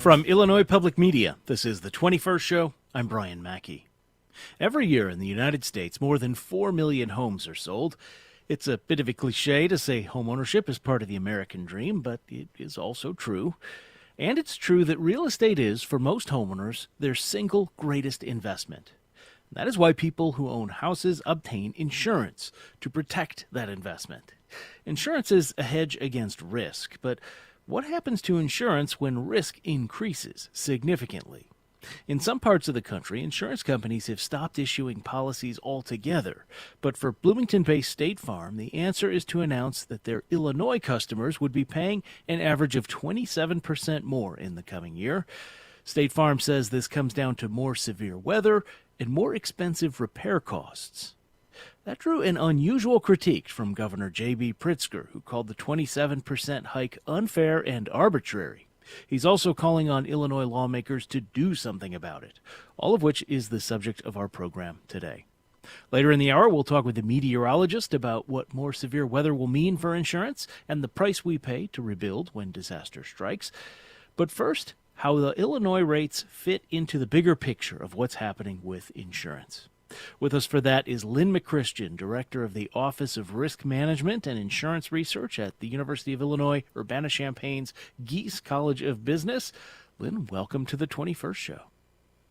From Illinois Public Media, this is the 21st Show. I'm Brian Mackey. Every year in the United States, more than 4 million homes are sold. It's a bit of a cliche to say homeownership is part of the American dream, but it is also true. And it's true that real estate is, for most homeowners, their single greatest investment. That is why people who own houses obtain insurance to protect that investment. Insurance is a hedge against risk, but what happens to insurance when risk increases significantly? In some parts of the country, insurance companies have stopped issuing policies altogether. But for Bloomington-based State Farm, the answer is to announce that their Illinois customers would be paying an average of 27% more in the coming year. State Farm says this comes down to more severe weather and more expensive repair costs. That drew an unusual critique from Governor J.B. Pritzker, who called the 27% hike unfair and arbitrary. He's also calling on Illinois lawmakers to do something about it, all of which is the subject of our program today. Later in the hour, we'll talk with a meteorologist about what more severe weather will mean for insurance and the price we pay to rebuild when disaster strikes. But first, how the Illinois rates fit into the bigger picture of what's happening with insurance. With us for that is Lynn McChristian, Director of the Office of Risk Management and Insurance Research at the University of Illinois Urbana-Champaign's Gies College of Business. Lynn, welcome to the 21st Show.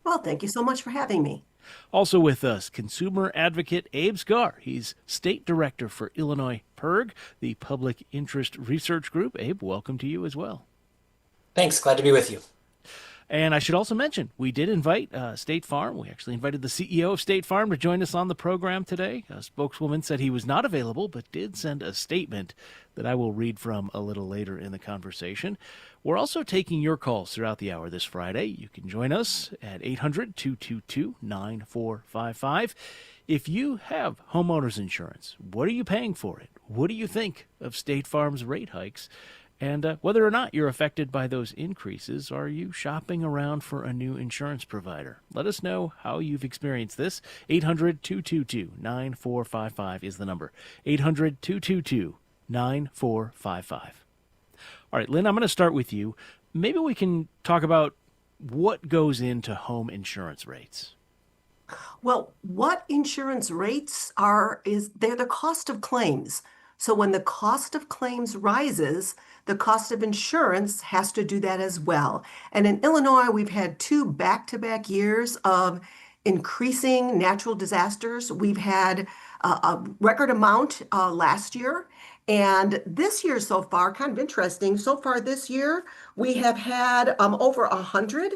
Well, thank you so much for having me. Also with us, consumer advocate Abe Scar. He's State Director for Illinois PIRG, the Public Interest Research Group. Abe, welcome to you as well. Thanks. Glad to be with you. And I should also mention, we did invite State Farm. We actually invited the CEO of State Farm to join us on the program today. A spokeswoman said he was not available, but did send a statement that I will read from a little later in the conversation. We're also taking your calls throughout the hour this Friday. You can join us at 800-222-9455. If you have homeowners insurance, what are you paying for it? What do you think of State Farm's rate hikes? And whether or not you're affected by those increases, are you shopping around for a new insurance provider? Let us know how you've experienced this. 800-222-9455 is the number. 800-222-9455. All right, Lynn, I'm going to start with you. Maybe we can talk about what goes into home insurance rates. Well, what insurance rates are, they're the cost of claims. So when the cost of claims rises, the cost of insurance has to do that as well. And in Illinois, we've had 2 back-to-back years of increasing natural disasters. We've had a record amount last year. And this year so far, kind of interesting, so far this year, we have had over 100.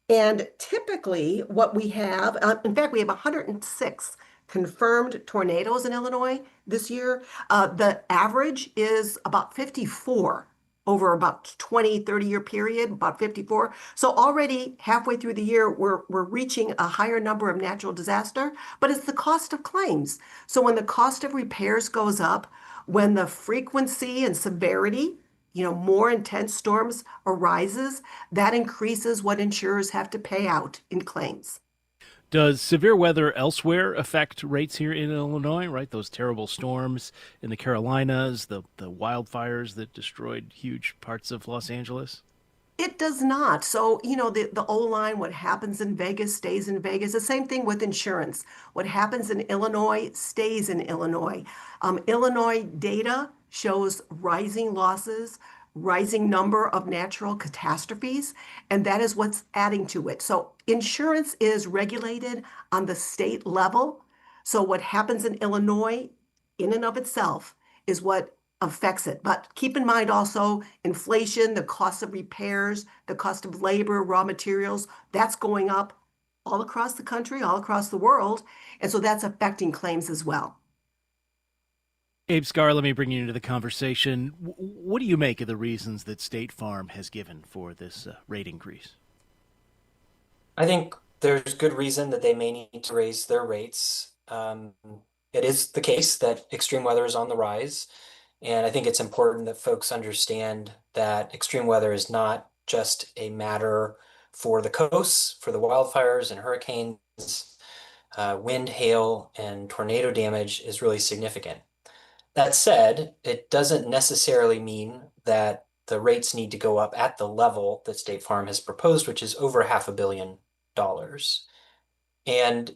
And typically what we have, in fact, we have 106 confirmed tornadoes in Illinois this year. The average is about 54 over about 20, 30-year period, about 54. So already halfway through the year, we're reaching a higher number of natural disaster, but it's the cost of claims. So when the cost of repairs goes up, when the frequency and severity, more intense storms arises, that increases what insurers have to pay out in claims. Does severe weather elsewhere affect rates here in Illinois, right? Those terrible storms in the Carolinas, the wildfires that destroyed huge parts of Los Angeles? It does not. So, the old line, what happens in Vegas stays in Vegas. The same thing with insurance. What happens in Illinois stays in Illinois. Illinois data shows rising losses, rising number of natural catastrophes, and that is what's adding to it. So insurance is regulated on the state level. So what happens in Illinois in and of itself is what affects it. But keep in mind also inflation, the cost of repairs, the cost of labor, raw materials, that's going up all across the country, all across the world. And so that's affecting claims as well. Abe Scar, let me bring you into the conversation. What do you make of the reasons that State Farm has given for this rate increase? I think there's good reason that they may need to raise their rates. It is the case that extreme weather is on the rise. And I think it's important that folks understand that extreme weather is not just a matter for the coasts, for the wildfires and hurricanes. Wind, hail, and tornado damage is really significant. That said, it doesn't necessarily mean that the rates need to go up at the level that State Farm has proposed, which is over $500 million. And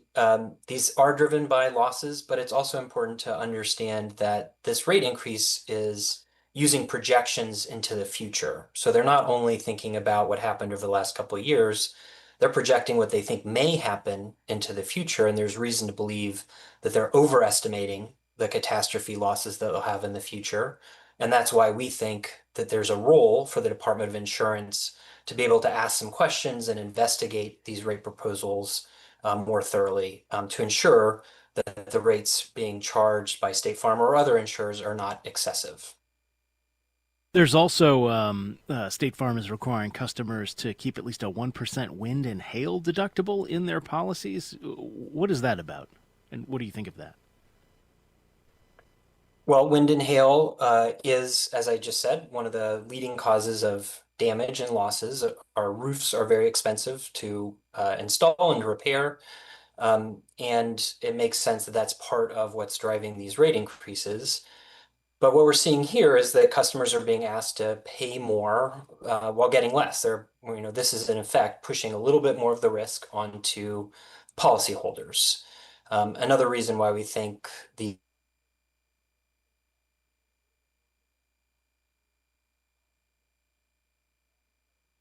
these are driven by losses, but it's also important to understand that this rate increase is using projections into the future. So they're not only thinking about what happened over the last couple of years, they're projecting what they think may happen into the future. And there's reason to believe that they're overestimating the catastrophe losses that they'll have in the future. And that's why we think that there's a role for the Department of Insurance to be able to ask some questions and investigate these rate proposals more thoroughly to ensure that the rates being charged by State Farm or other insurers are not excessive. There's also State Farm is requiring customers to keep at least a 1% wind and hail deductible in their policies. What is that about? And what do you think of that? Well, wind and hail is, as I just said, one of the leading causes of damage and losses. Our roofs are very expensive to install and to repair. And it makes sense that that's part of what's driving these rate increases. But what we're seeing here is that customers are being asked to pay more while getting less. This is in effect pushing a little bit more of the risk onto policyholders. Another reason why we think the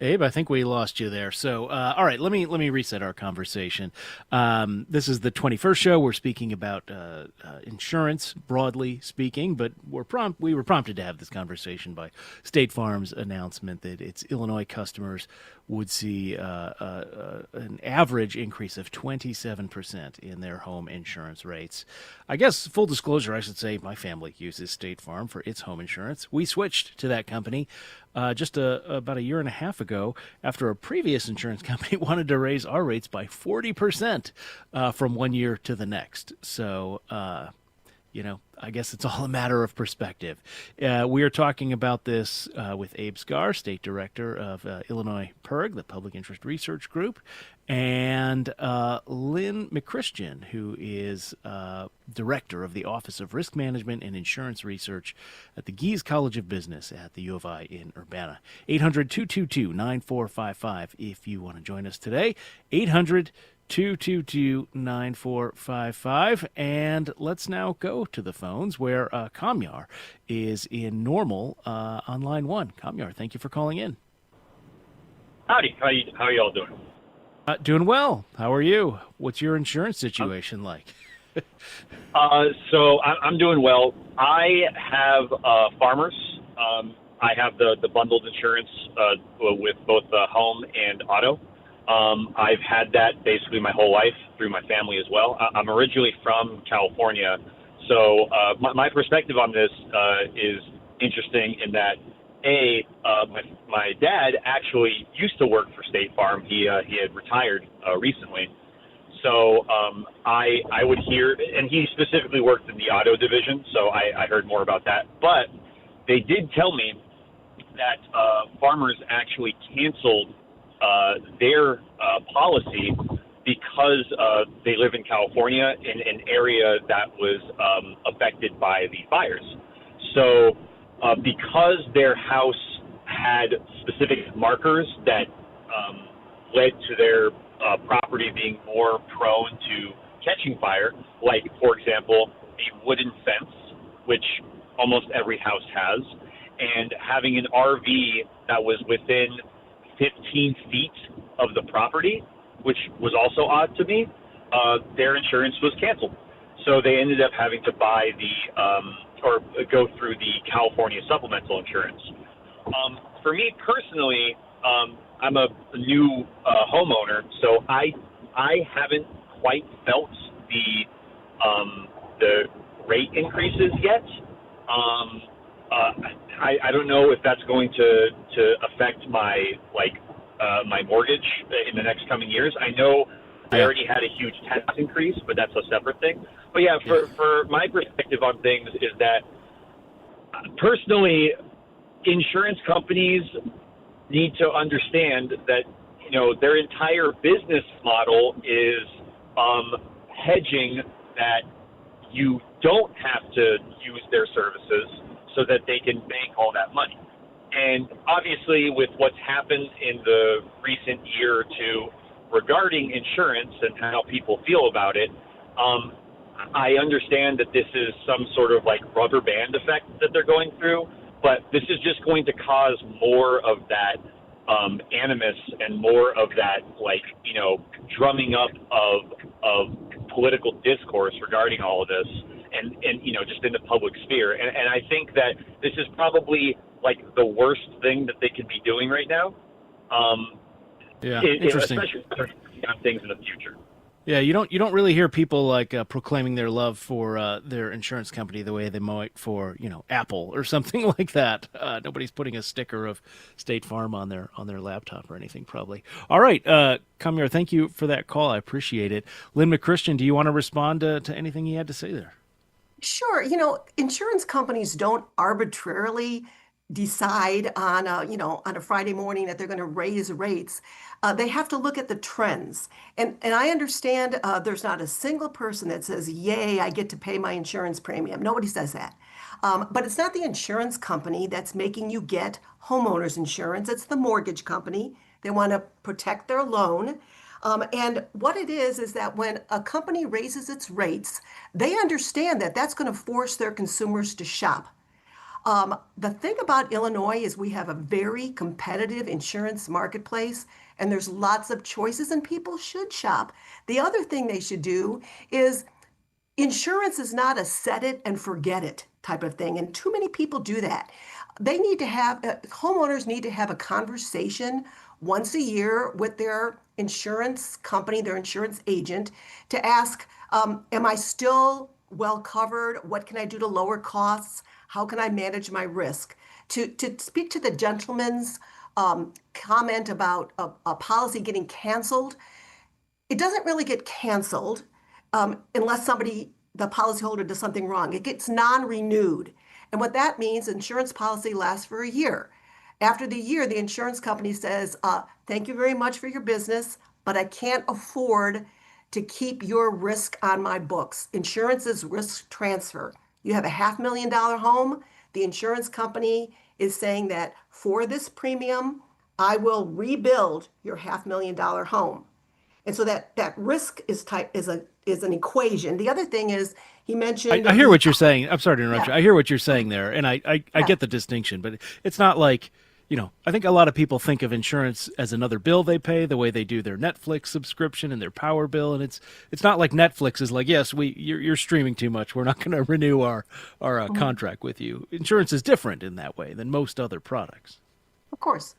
Abe, I think we lost you there. So, all right, let me reset our conversation. This is the 21st show. We're speaking about insurance, broadly speaking, but we were prompted to have this conversation by State Farm's announcement that its Illinois customers would see an average increase of 27% in their home insurance rates. I guess, full disclosure, I should say my family uses State Farm for its home insurance. We switched to that company just about a year and a half ago after a previous insurance company wanted to raise our rates by 40% from one year to the next. So, I guess it's all a matter of perspective. We are talking about this with Abe Scar, State Director of Illinois PIRG, the Public Interest Research Group, and Lynn McChristian, who is Director of the Office of Risk Management and Insurance Research at the Gies College of Business at the U of I in Urbana. 800-222-9455 if you want to join us today. 800-222-9455. And let's now go to the phones where Kamyar is in Normal on line one. Kamyar, thank you for calling in. Howdy. How are you all doing? Doing well. How are you? What's your insurance situation like? So I'm doing well. I have farmers. I have the bundled insurance with both home and auto. I've had that basically my whole life through my family as well. I'm originally from California, so my perspective on this is interesting in that, my dad actually used to work for State Farm. He had retired recently, so I would hear, and he specifically worked in the auto division, so I heard more about that. But they did tell me that farmers actually canceled their policy because they live in California in an area that was affected by the fires. So because their house had specific markers that led to their property being more prone to catching fire, like, for example, a wooden fence, which almost every house has, and having an RV that was within 15 feet of the property, which was also odd to me, their insurance was canceled. So they ended up having to buy or go through the California supplemental insurance. For me personally, I'm a new homeowner, so I haven't quite felt the rate increases yet. I don't know if that's going to affect my mortgage in the next coming years. I know I already had a huge tax increase, but that's a separate thing. But yeah, for my perspective on things is that personally, insurance companies need to understand that, their entire business model is hedging that you don't have to use their services so that they can bank all that money. And obviously, with what's happened in the recent year or two regarding insurance and how people feel about it, I understand that this is some sort of like rubber band effect that they're going through, but this is just going to cause more of that animus and more of that, like, drumming up of political discourse regarding all of this, and just in the public sphere. And I think that this is probably like the worst thing that they could be doing right now. Interesting. Especially on things in the future. Yeah, you don't really hear people like proclaiming their love for their insurance company the way they might for Apple or something like that. Nobody's putting a sticker of State Farm on their laptop or anything, probably. All right, Kamir, thank you for that call. I appreciate it. Lynn McChristian, do you want to respond to anything he had to say there? Sure. Insurance companies don't arbitrarily decide on a Friday morning that they're going to raise rates. They have to look at the trends. And I understand there's not a single person that says, yay, I get to pay my insurance premium. Nobody says that. But it's not the insurance company that's making you get homeowners insurance. It's the mortgage company. They want to protect their loan. And what it is that when a company raises its rates, they understand that that's going to force their consumers to shop. The thing about Illinois is we have a very competitive insurance marketplace, and there's lots of choices, and people should shop. The other thing they should do is insurance is not a set it and forget it type of thing, and too many people do that. They need to have, homeowners need to have a conversation once a year with their insurance company, their insurance agent, to ask, am I still well covered? What can I do to lower costs? How can I manage my risk? To speak to the gentleman's comment about a policy getting canceled, it doesn't really get canceled unless the policyholder does something wrong. It gets non-renewed. And what that means, insurance policy lasts for a year. After the year, the insurance company says, thank you very much for your business, but I can't afford to keep your risk on my books. Insurance is risk transfer. You have a $500,000 home. The insurance company is saying that for this premium, I will rebuild your $500,000 home. And so that risk is an equation. The other thing is he mentioned. I hear what you're saying. I'm sorry to interrupt you. Yeah. I hear what you're saying there, and I get the distinction, but it's not like, I think a lot of people think of insurance as another bill they pay, the way they do their Netflix subscription and their power bill, and it's not like Netflix is like, yes, you're streaming too much, we're not going to renew our contract with you. Insurance is different in that way than most other products. Of course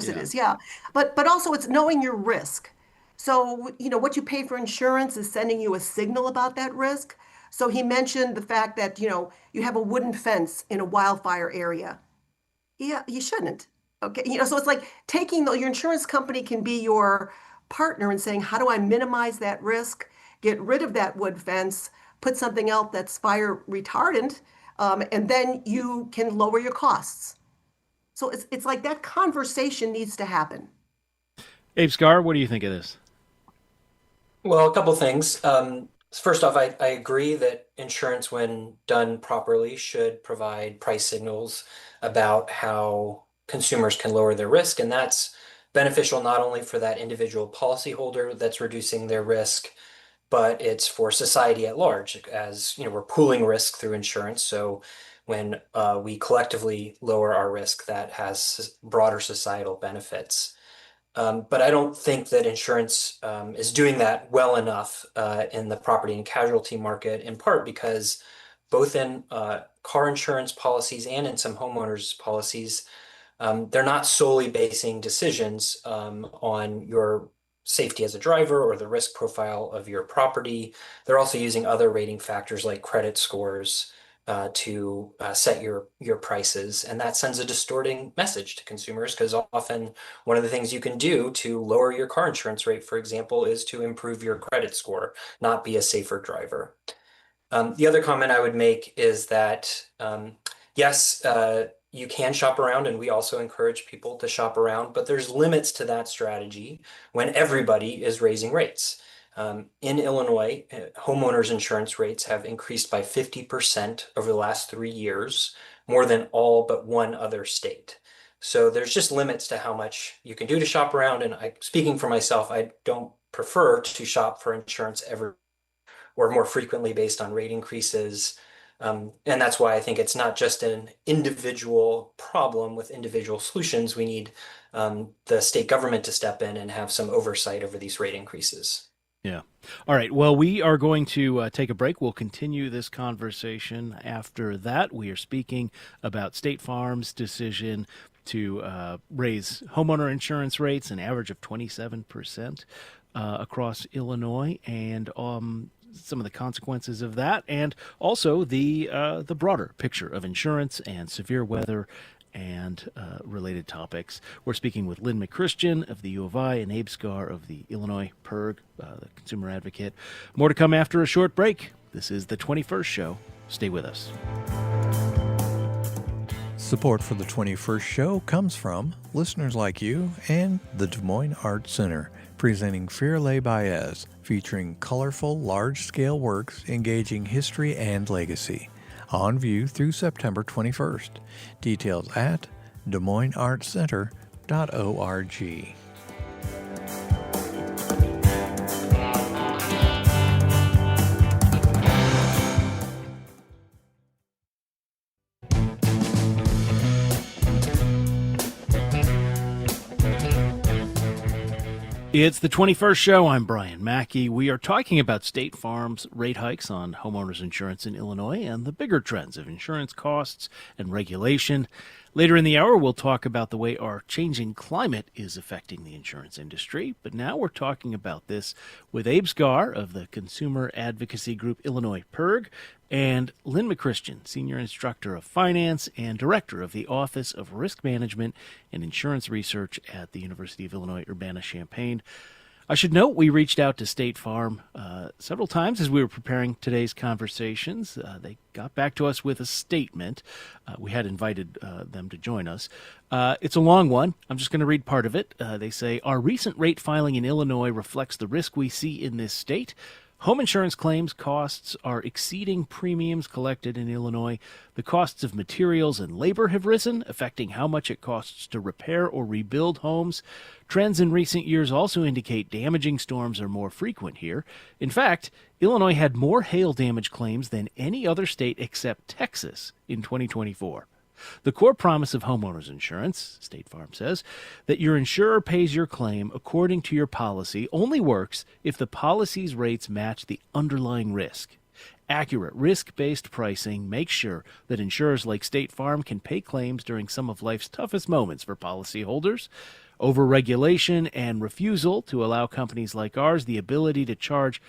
it is, yeah. But also it's knowing your risk. So, what you pay for insurance is sending you a signal about that risk. So he mentioned the fact that, you have a wooden fence in a wildfire area. Yeah, you shouldn't. Okay. So it's like your insurance company can be your partner in saying, how do I minimize that risk, get rid of that wood fence, put something else that's fire retardant, and then you can lower your costs. So it's like that conversation needs to happen. Abe Scar, what do you think of this? Well, a couple things. First off, I agree that insurance, when done properly, should provide price signals about how consumers can lower their risk. And that's beneficial not only for that individual policyholder that's reducing their risk, but it's for society at large, as we're pooling risk through insurance. So when we collectively lower our risk, that has broader societal benefits. But I don't think that insurance is doing that well enough in the property and casualty market, in part because both in car insurance policies and in some homeowners policies, they're not solely basing decisions on your safety as a driver or the risk profile of your property. They're also using other rating factors like credit scores to set your prices, and that sends a distorting message to consumers, because often one of the things you can do to lower your car insurance rate, for example, is to improve your credit score, not be a safer driver. The other comment I would make is that yes, you can shop around, and we also encourage people to shop around, but there's limits to that strategy when everybody is raising rates. In Illinois, homeowners insurance rates have increased by 50% over the last 3 years, more than all but one other state. So there's just limits to how much you can do to shop around. And speaking for myself, I don't prefer to shop for insurance ever or more frequently based on rate increases. And that's why I think it's not just an individual problem with individual solutions. We need the state government to step in and have some oversight over these rate increases. Yeah. All right. Well, we are going to take a break. We'll continue this conversation after that. We are speaking about State Farm's decision to raise homeowner insurance rates an average of 27% across Illinois, and some of the consequences of that, and also the broader picture of insurance and severe weather and related topics. We're speaking with Lynn McChristian of the U of I and Abe Skar of the Illinois PIRG, the Consumer Advocate. More to come after a short break. This is the 21st Show. Stay with us. Support for the 21st Show comes from listeners like you and the Des Moines Arts Center, presenting Fear Les Baez, featuring colorful, large-scale works engaging history and legacy. On view through September 21st. Details at DesMoinesArtsCenter.org. It's the 21st Show. I'm Brian Mackey. We are talking about State Farm's rate hikes on homeowners insurance in Illinois and the bigger trends of insurance costs and regulation. Later in the hour, we'll talk about the way our changing climate is affecting the insurance industry. But now we're talking about this with Abe Skar of the consumer advocacy group Illinois PIRG and Lynn McChristian, Senior Instructor of Finance and Director of the Office of Risk Management and Insurance Research at the University of Illinois Urbana-Champaign. I should note we reached out to State Farm several times as we were preparing today's conversations. They got back to us with a statement. We had invited them to join us. It's a long one. I'm just going to read part of it. They say, our recent rate filing in Illinois reflects the risk we see in this state. Home insurance claims costs are exceeding premiums collected in Illinois. The costs of materials and labor have risen, affecting how much it costs to repair or rebuild homes. Trends in recent years also indicate damaging storms are more frequent here. In fact, Illinois had more hail damage claims than any other state except Texas in 2024. The core promise of homeowners insurance, State Farm says, that your insurer pays your claim according to your policy only works if the policy's rates match the underlying risk. Accurate risk-based pricing makes sure that insurers like State Farm can pay claims during some of life's toughest moments for policyholders. Overregulation and refusal to allow companies like ours the ability to charge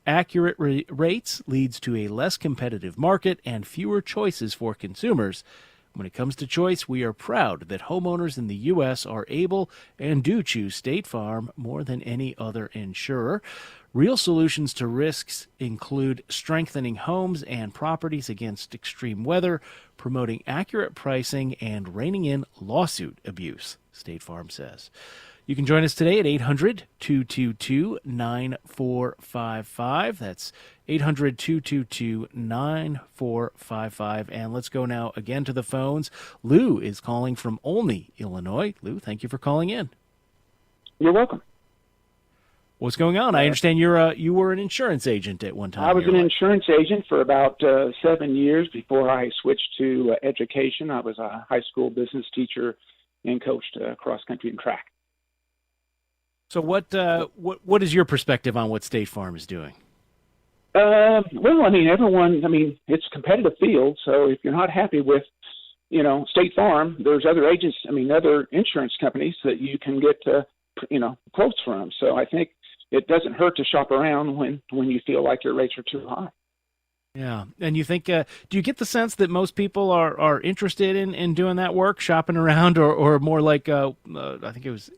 accurate rates leads to a less competitive market and fewer choices for consumers. When it comes to choice, we are proud that homeowners in the U.S. are able and do choose State Farm more than any other insurer. Real solutions to risks include strengthening homes and properties against extreme weather, promoting accurate pricing, and reining in lawsuit abuse, State Farm says. You can join us today at 800-222-9455. That's 800-222-9455. And let's go now again to the phones. Lou is calling from Olney, Illinois. Lou, thank you for calling in. You're welcome. What's going on? I understand you were an insurance agent at one time. I was an insurance agent for about 7 years before I switched to education. I was a high school business teacher and coached cross country and track. So what is your perspective on what State Farm is doing? Well, it's a competitive field. So if you're not happy with, State Farm, there's other other insurance companies that you can get, quotes from. So I think it doesn't hurt to shop around when you feel like your rates are too high. Yeah. And you think, do you get the sense that most people are interested in doing that work, shopping around, or more like, I think it was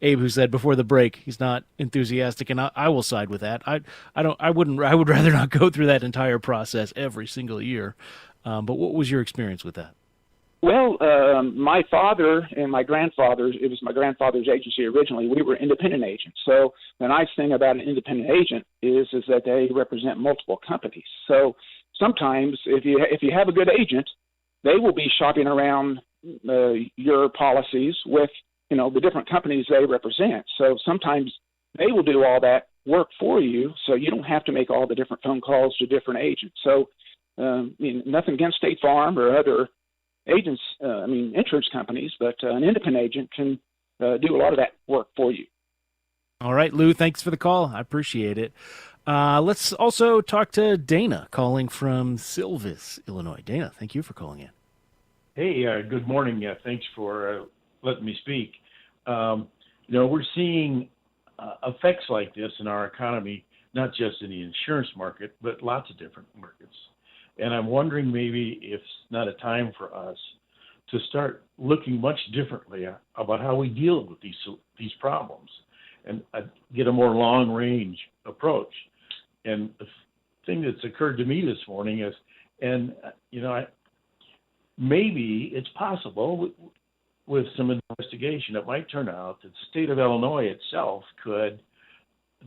Abe who said before the break, he's not enthusiastic, and I will side with that. I would rather not go through that entire process every single year. But what was your experience with that? Well, my father and my grandfather, it was my grandfather's agency originally, we were independent agents. So the nice thing about an independent agent is that they represent multiple companies. So sometimes if you have a good agent, they will be shopping around your policies with, the different companies they represent. So sometimes they will do all that work for you, so you don't have to make all the different phone calls to different agents. So, nothing against State Farm or other agents, insurance companies, but an independent agent can do a lot of that work for you. All right, Lou, thanks for the call. I appreciate it. Let's also talk to Dana calling from Silvis, Illinois. Dana, thank you for calling in. Hey, good morning. Thanks for letting me speak. We're seeing effects like this in our economy, not just in the insurance market, but lots of different markets. And I'm wondering maybe if it's not a time for us to start looking much differently about how we deal with these problems and get a more long-range approach. And the thing that's occurred to me this morning is, maybe it's possible with some investigation, it might turn out that the state of Illinois itself could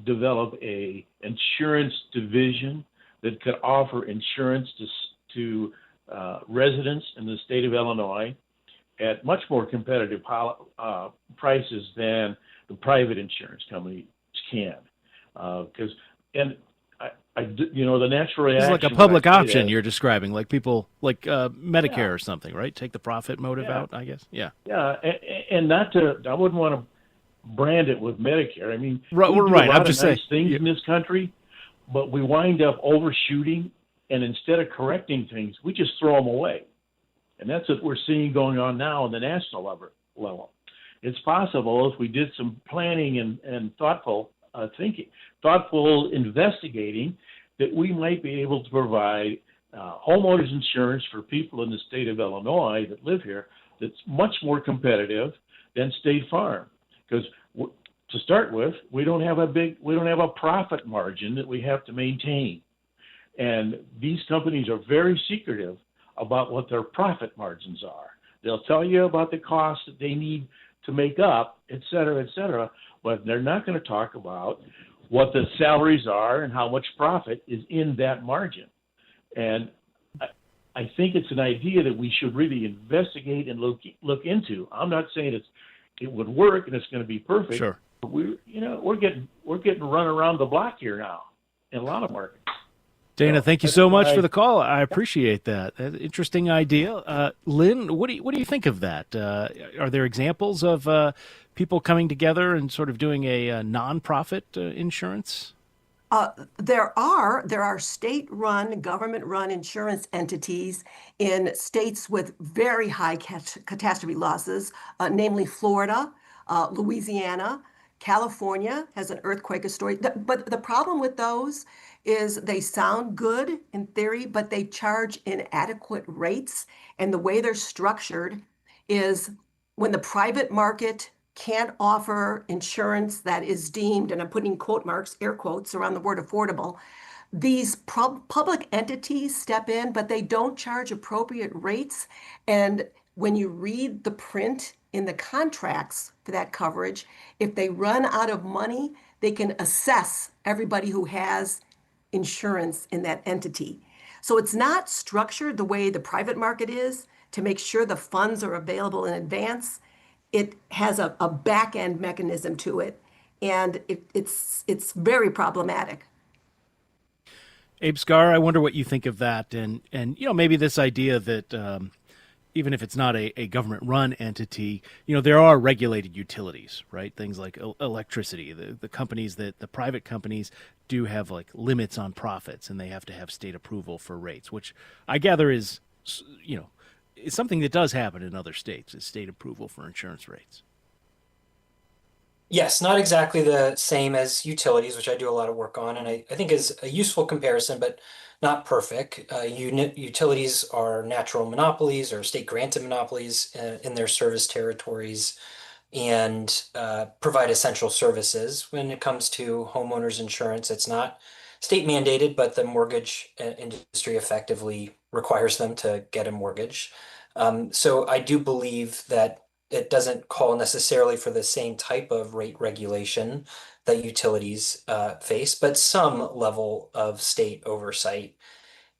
develop a insurance division that could offer insurance to residents in the state of Illinois at much more competitive prices than the private insurance companies can. The natural reaction. It's like a public option you're describing, like people like Medicare or something, right? Take the profit motive out, I guess. Yeah. Yeah, and I wouldn't want to brand it with Medicare. I mean, right. We do a lot I'm of just nice saying things in this country, but we wind up overshooting, and instead of correcting things, we just throw them away. And that's what we're seeing going on now on the national level. It's possible if we did some planning and thoughtful thinking, thoughtful investigating, that we might be able to provide homeowners insurance for people in the state of Illinois that live here that's much more competitive than State Farm. Because to start with, we don't have a profit margin that we have to maintain. And these companies are very secretive about what their profit margins are. They'll tell you about the costs that they need to make up, et cetera, but they're not going to talk about what the salaries are and how much profit is in that margin. And I think it's an idea that we should really investigate and look into. I'm not saying it would work and it's going to be perfect. Sure. But we're getting run around the block here now in a lot of markets. Dana, thank you so much for the call. I appreciate that. Interesting idea. Lynn, what do you think of that? Are there examples of people coming together and sort of doing a nonprofit insurance? There are state-run, government-run insurance entities in states with very high catastrophe losses, namely Florida, Louisiana, California has an earthquake story. But the problem with those is they sound good in theory, but they charge inadequate rates. And the way they're structured is when the private market can't offer insurance that is deemed, and I'm putting quote marks, air quotes around the word affordable, these public entities step in, but they don't charge appropriate rates. And when you read the print in the contracts for that coverage, if they run out of money, they can assess everybody who has insurance in that entity. So it's not structured the way the private market is to make sure the funds are available in advance. It has a back end mechanism to it, and it's very problematic. Abe Scar, I wonder what you think of that, and maybe this idea that even if it's not a government-run entity, there are regulated utilities, right? Things like electricity. The companies the private companies do have like limits on profits, and they have to have state approval for rates, which I gather is something that does happen in other states, is state approval for insurance rates. Yes, not exactly the same as utilities, which I do a lot of work on, and I think is a useful comparison, but not perfect. Utilities are natural monopolies or state-granted monopolies in their service territories and provide essential services. When it comes to homeowners insurance, it's not state mandated, but the mortgage industry effectively requires them to get a mortgage. So I do believe that it doesn't call necessarily for the same type of rate regulation that utilities face, but some level of state oversight.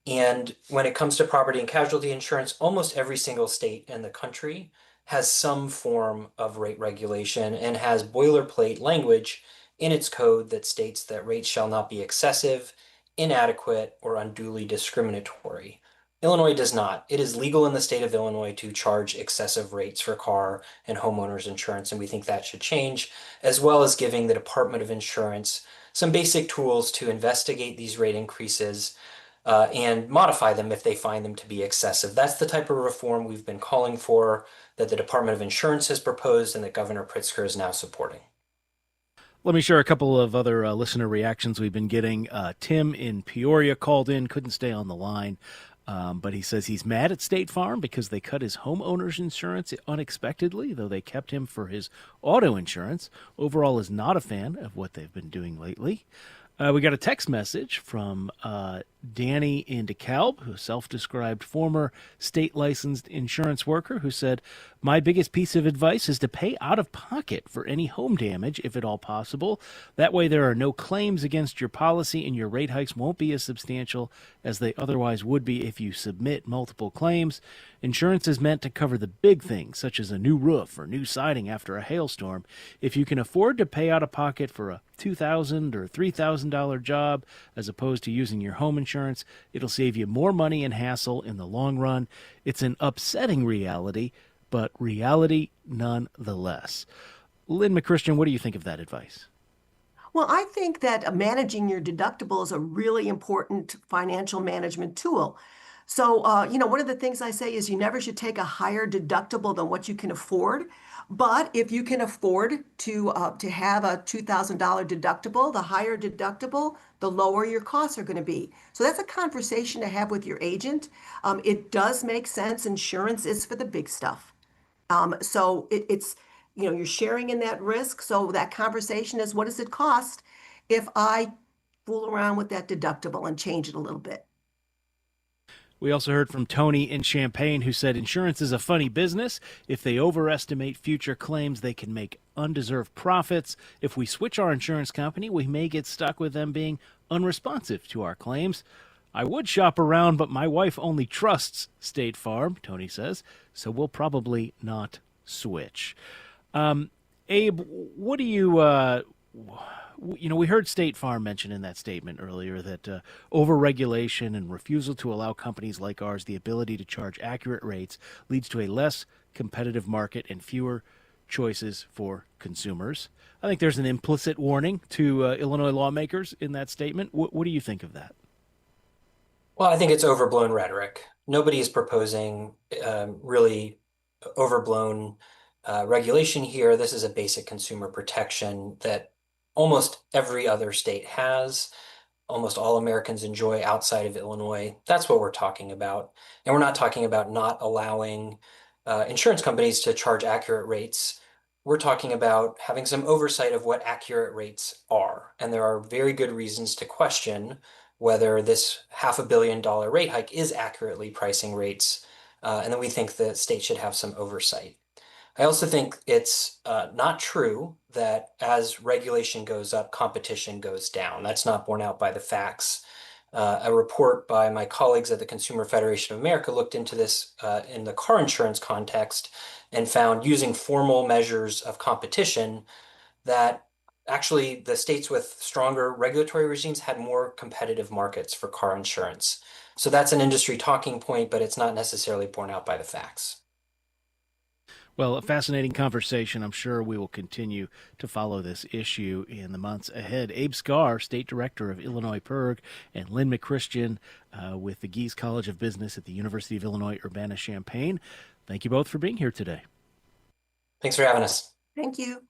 And when it comes to property and casualty insurance, almost every single state in the country has some form of rate regulation and has boilerplate language in its code that states that rates shall not be excessive, inadequate, or unduly discriminatory. Illinois does not. It is legal in the state of Illinois to charge excessive rates for car and homeowners insurance, and we think that should change, as well as giving the Department of Insurance some basic tools to investigate these rate increases and modify them if they find them to be excessive. That's the type of reform we've been calling for, that the Department of Insurance has proposed, and that Governor Pritzker is now supporting. Let me share a couple of other listener reactions we've been getting. Tim in Peoria called in, couldn't stay on the line, but he says he's mad at State Farm because they cut his homeowner's insurance unexpectedly, though they kept him for his auto insurance. Overall is not a fan of what they've been doing lately. We got a text message from Danny in DeKalb, who's a self-described former state-licensed insurance worker, who said, "My biggest piece of advice is to pay out of pocket for any home damage, if at all possible. That way there are no claims against your policy and your rate hikes won't be as substantial as they otherwise would be if you submit multiple claims. Insurance is meant to cover the big things, such as a new roof or new siding after a hailstorm. If you can afford to pay out of pocket for a $2,000 or $3,000 job, as opposed to using your home insurance, it'll save you more money and hassle in the long run. It's an upsetting reality, but reality nonetheless." Lynn McChristian, what do you think of that advice? Well, I think that managing your deductible is a really important financial management tool. So, one of the things I say is you never should take a higher deductible than what you can afford. But if you can afford to have a $2,000 deductible, the higher deductible, the lower your costs are going to be. So that's a conversation to have with your agent. It does make sense. Insurance is for the big stuff. So it's you're sharing in that risk. So that conversation is, what does it cost if I fool around with that deductible and change it a little bit? We also heard from Tony in Champaign, who said insurance is a funny business. If they overestimate future claims, they can make undeserved profits. If we switch our insurance company, we may get stuck with them being unresponsive to our claims. I would shop around, but my wife only trusts State Farm, Tony says, so we'll probably not switch. Abe, what do you... we heard State Farm mention in that statement earlier that overregulation and refusal to allow companies like ours the ability to charge accurate rates leads to a less competitive market and fewer choices for consumers. I think there's an implicit warning to Illinois lawmakers in that statement. What do you think of that? Well, I think it's overblown rhetoric. Nobody is proposing really overblown regulation here. This is a basic consumer protection that almost every other state has, almost all Americans enjoy outside of Illinois. That's what we're talking about. And we're not talking about not allowing insurance companies to charge accurate rates. We're talking about having some oversight of what accurate rates are. And there are very good reasons to question whether this $500 million rate hike is accurately pricing rates. And then we think the state should have some oversight. I also think it's not true that as regulation goes up, competition goes down. That's not borne out by the facts. A report by my colleagues at the Consumer Federation of America looked into this in the car insurance context and found, using formal measures of competition, that actually the states with stronger regulatory regimes had more competitive markets for car insurance. So that's an industry talking point, but it's not necessarily borne out by the facts. Well, a fascinating conversation. I'm sure we will continue to follow this issue in the months ahead. Abe Scar, State Director of Illinois PIRG, and Lynn McChristian with the Gies College of Business at the University of Illinois Urbana-Champaign. Thank you both for being here today. Thanks for having us. Thank you.